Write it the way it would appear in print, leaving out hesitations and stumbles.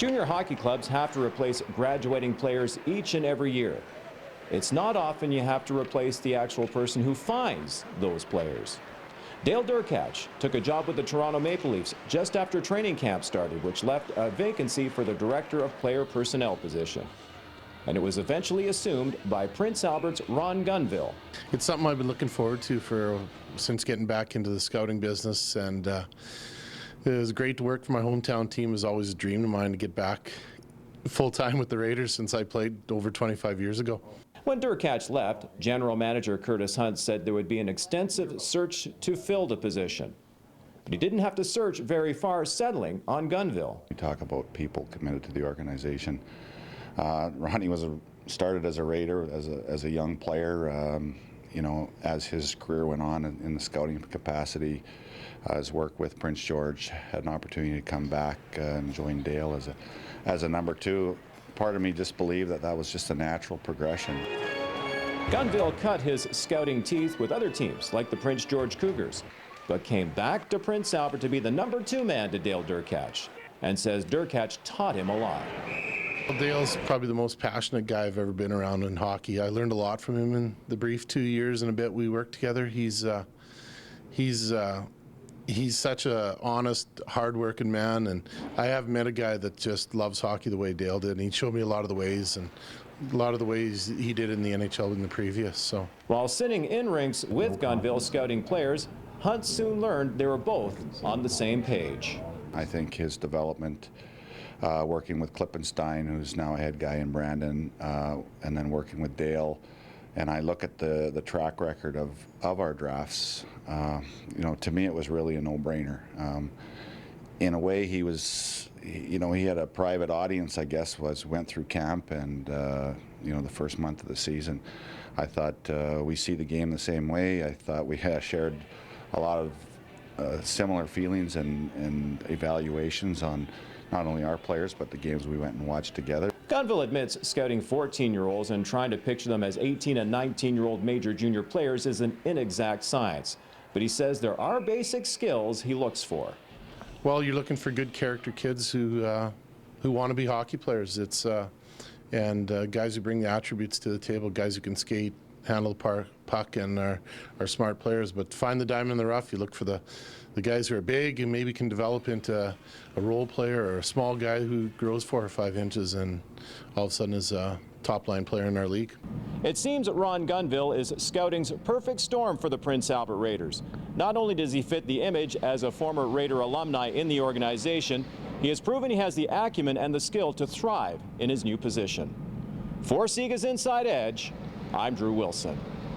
Junior hockey clubs have to replace graduating players each and every year. It's not often you have to replace the actual person who finds those players. Dale Durkach took a job with the Toronto Maple Leafs just after training camp started, which left a vacancy for the Director of Player Personnel position. And it was eventually assumed by Prince Albert's Ron Gunville. It's something I've been looking forward to since getting back into the scouting business, and it was great to work for my hometown team. It was always a dream of mine to get back full-time with the Raiders since I played over 25 years ago. When Durkach left, General Manager Curtis Hunt said there would be an extensive search to fill the position. But he didn't have to search very far, settling on Gunville. We talk about people committed to the organization. Ronnie started as a Raider, as a young player. You know, as his career went on in the scouting capacity, his work with Prince George, had an opportunity to come back and join Dale as a number two. Part of me just believed that was just a natural progression. Gunville cut his scouting teeth with other teams like the Prince George Cougars, but came back to Prince Albert to be the number two man to Dale Durkach, and says Durkach taught him a lot. Dale's probably the most passionate guy I've ever been around in hockey. I learned a lot from him in the brief 2 years and a bit we worked together. He's such a honest, hard-working man, and I haven't met a guy that just loves hockey the way Dale did. And he showed me a lot of the ways, and a lot of the ways he did in the NHL in the previous. So, while sitting in rinks with Gunville scouting players, Hunt soon learned they were both on the same page. I think his development, working with Klippenstein, who's now a head guy in Brandon, and then working with Dale, and I look at the track record of our drafts. You know, to me it was really a no-brainer. In a way, he had a private audience, I guess, went through camp and you know, the first month of the season. I thought we see the game the same way. I thought we had shared a lot of similar feelings and evaluations on not only our players, but the games we went and watched together. Gunville admits scouting 14-year-olds and trying to picture them as 18 and 19-year-old major junior players is an inexact science. But he says there are basic skills he looks for. Well, you're looking for good character kids who want to be hockey players. And guys who bring the attributes to the table, guys who can skate, handle the puck, and are smart players. But find the diamond in the rough. You look for the guys who are big and maybe can develop into a role player, or a small guy who grows 4 or 5 inches and all of a sudden is a top-line player in our league. It seems Ron Gunville is scouting's perfect storm for the Prince Albert Raiders. Not only does he fit the image as a former Raider alumni in the organization, he has proven he has the acumen and the skill to thrive in his new position. For Sega's Inside Edge, I'm Drew Wilson.